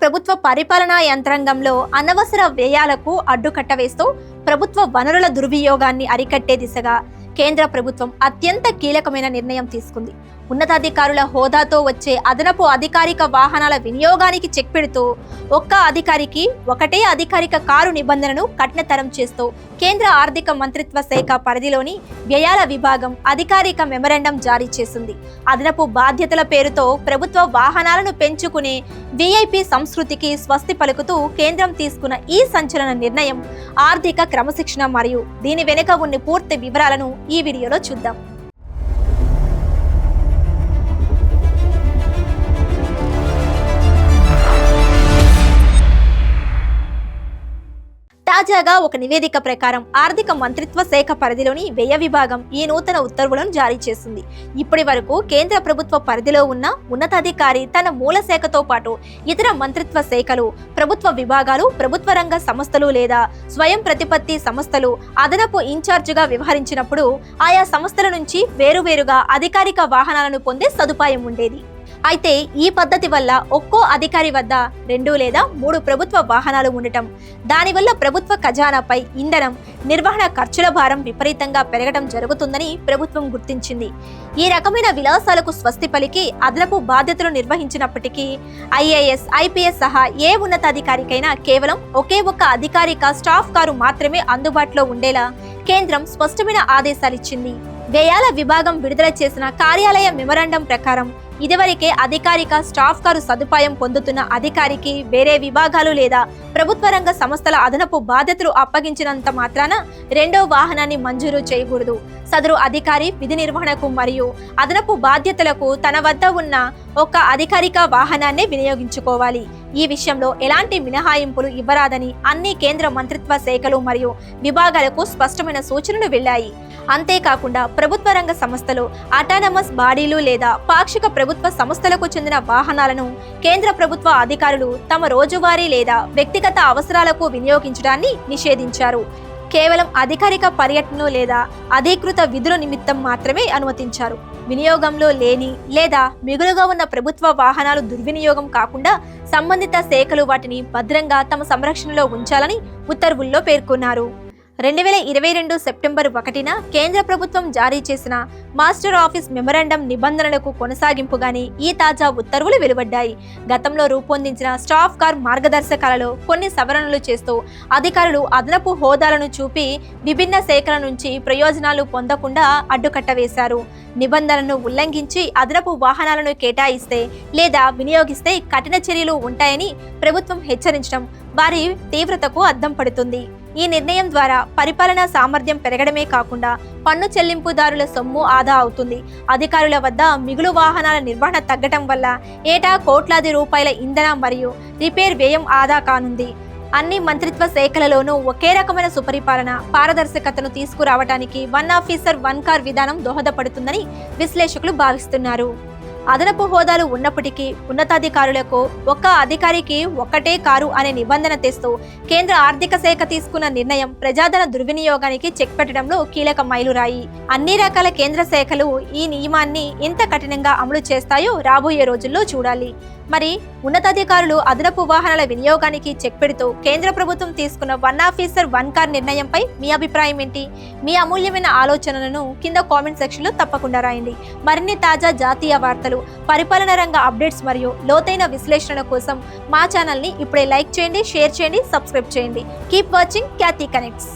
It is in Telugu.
ప్రభుత్వ పరిపాలనా యంత్రాంగంలో అనవసర వ్యయాలకు అడ్డుకట్ట వేస్తూ ప్రభుత్వ వనరుల దుర్వినియోగాన్ని అరికట్టే దిశగా కేంద్ర ప్రభుత్వం అత్యంత కీలకమైన నిర్ణయం తీసుకుంది. ఉన్నతాధికారుల హోదాతో వచ్చే అదనపు అధికారిక వాహనాల వినియోగానికి చెక్ పెడుతూ ఒక్క అధికారికి ఒకటే అధికారిక కారు నిబంధనను కఠినతరం చేస్తూ కేంద్ర ఆర్థిక మంత్రిత్వ శాఖ పరిధిలోని వ్యయాల విభాగం అధికారిక మెమరాండం జారీ చేసింది. అదనపు బాధ్యతల పేరుతో ప్రభుత్వ వాహనాలను పెంచుకునే విఐపి సంస్కృతికి స్వస్తి పలుకుతూ కేంద్రం తీసుకున్న ఈ సంచలన నిర్ణయం ఆర్థిక క్రమశిక్షణ మరియు దీని వెనుక ఉన్న పూర్తి వివరాలను ఈ వీడియోలో చూద్దాం. తాజాగా ఒక నివేదిక ప్రకారం ఆర్థిక మంత్రిత్వ శాఖ పరిధిలోని వ్యయ విభాగం ఈ నూతన ఉత్తర్వులను జారీ చేసింది. ఇప్పటి వరకు కేంద్ర ప్రభుత్వ పరిధిలో ఉన్న ఉన్నతాధికారి తన మూల శాఖతో పాటు ఇతర మంత్రిత్వ శాఖలు, ప్రభుత్వ విభాగాలు, ప్రభుత్వ రంగ సంస్థలు లేదా స్వయం ప్రతిపత్తి సంస్థలు అదనపు ఇన్ఛార్జిగా వ్యవహరించినప్పుడు ఆయా సంస్థల నుంచి వేరువేరుగా అధికారిక వాహనాలను పొందే సదుపాయం ఉండేది. అయితే ఈ పద్ధతి వల్ల ఒక్కో అధికారి వద్ద 2 లేదా 3 ప్రభుత్వ వాహనాలు ఉండటం, దానివల్ల ప్రభుత్వ ఖజానాపై ఇంధనం, నిర్వహణ ఖర్చుల భారం విపరీతంగా పెరగడం జరుగుతుందని ప్రభుత్వం గుర్తించింది. ఈ రకమైన విలాసాలకు స్వస్తి పలికి అదనపు బాధ్యతలు నిర్వహించినప్పటికీ ఐఏఎస్, ఐపీఎస్ సహా ఏ ఉన్నతాధికారికైనా కేవలం ఒకే ఒక్క అధికారిక స్టాఫ్ కారు మాత్రమే అందుబాటులో ఉండేలా కేంద్రం స్పష్టమైన ఆదేశాలిచ్చింది. వ్యయాల విభాగం విడుదల చేసిన కార్యాలయ మెమరాండం ప్రకారం ఇదివరకే అధికారిక స్టాఫ్ కారు సదుపాయం పొందుతున్న అధికారికి వేరే విభాగాలు లేదా ప్రభుత్వ రంగ సంస్థల అదనపు బాధ్యతలు అప్పగించినంత మాత్రాన 2వ వాహనాన్ని మంజూరు చేయకూడదు. సదరు అధికారి విధి నిర్వహణకు మరియు అదనపు బాధ్యతలకు తన వద్ద ఉన్న ఒక అధికారిక వాహనాన్నే వినియోగించుకోవాలి. ఈ విషయంలో ఎలాంటి మినహాయింపులు ఇవ్వరాదని అన్ని కేంద్ర మంత్రిత్వ శాఖలు మరియు విభాగాలకు స్పష్టమైన సూచనలు వెళ్లాయి. అంతేకాకుండా ప్రభుత్వ రంగ సంస్థలు, అటానమస్ బాడీలు లేదా పాక్షిక ప్రభుత్వ సంస్థలకు చెందిన వాహనాలను కేంద్ర ప్రభుత్వ అధికారులు తమ రోజువారీ లేదా వ్యక్తిగత అవసరాలకు వినియోగించడాన్ని నిషేధించారు. కేవలం అధికారిక పర్యటన లేదా అధికృత విధుల నిమిత్తం మాత్రమే అనుమతించారు. వినియోగంలో లేని లేదా మిగులుగా ఉన్న ప్రభుత్వ వాహనాలు దుర్వినియోగం కాకుండా సంబంధిత శాఖలు వాటిని భద్రంగా తమ సంరక్షణలో ఉంచాలని ఉత్తర్వుల్లో పేర్కొన్నారు. 2022 సెప్టెంబర్ 1న కేంద్ర ప్రభుత్వం జారీ చేసిన మాస్టర్ ఆఫీస్ మెమరాండం నిబంధనలకు కొనసాగింపుగానే ఈ తాజా ఉత్తర్వులు వెలువడ్డాయి. గతంలో రూపొందించిన స్టాఫ్ కార్ మార్గదర్శకాలలో కొన్ని సవరణలు చేస్తూ అధికారులు అదనపు హోదాలను చూపి విభిన్న శాఖల నుంచి ప్రయోజనాలు పొందకుండా అడ్డుకట్ట వేశారు. నిబంధనలను ఉల్లంఘించి అదనపు వాహనాలను కేటాయిస్తే లేదా వినియోగిస్తే కఠిన చర్యలు ఉంటాయని ప్రభుత్వం హెచ్చరించడం వారి తీవ్రతకు అద్దం పడుతుంది. ఈ నిర్ణయం ద్వారా పరిపాలనా సామర్థ్యం పెరగడమే కాకుండా పన్ను చెల్లింపుదారుల సొమ్ము ఆదా అవుతుంది. అధికారుల వద్ద మిగులు వాహనాల నిర్వహణ తగ్గటం వల్ల ఏటా కోట్లాది రూపాయల ఇంధన మరియు రిపేర్ వ్యయం ఆదా కానుంది. అన్ని మంత్రిత్వ శాఖలలోనూ ఒకే రకమైన సుపరిపాలన, పారదర్శకతను తీసుకురావడానికి 1 ఆఫీసర్ 1 కార్ విధానం దోహదపడుతుందని విశ్లేషకులు భావిస్తున్నారు. అదనపు హోదాలు ఉన్నప్పటికీ ఉన్నతాధికారులకు ఒక్క అధికారికి ఒక్కటే కారు అనే నిబంధన తెస్తూ కేంద్ర ఆర్థిక శాఖ తీసుకున్న నిర్ణయం ప్రజాధన దుర్వినియోగానికి చెక్ పెట్టడంలో కీలక మైలురాయి. అన్ని రకాల కేంద్ర శాఖలు ఈ నియమాన్ని ఎంత కఠినంగా అమలు చేస్తాయో రాబోయే రోజుల్లో చూడాలి. మరి ఉన్నతాధికారులు అదనపు వాహనాల వినియోగానికి చెక్ పెడుతూ కేంద్ర ప్రభుత్వం తీసుకున్న 1 ఆఫీసర్ 1 కార్ నిర్ణయంపై మీ అభిప్రాయం ఏంటి? మీ అమూల్యమైన ఆలోచనలను కింద కామెంట్ సెక్షన్లో తప్పకుండా రాయండి. మరిన్ని తాజా జాతీయ వార్తలు, పరిపాలన రంగ అప్డేట్స్ మరియు లోతైన విశ్లేషణ కోసం మా ఛానల్ని ఇప్పుడే లైక్ చేయండి, షేర్ చేయండి, సబ్స్క్రైబ్ చేయండి. కీప్ వాచింగ్ ఖ్యాతి కనెక్ట్స్.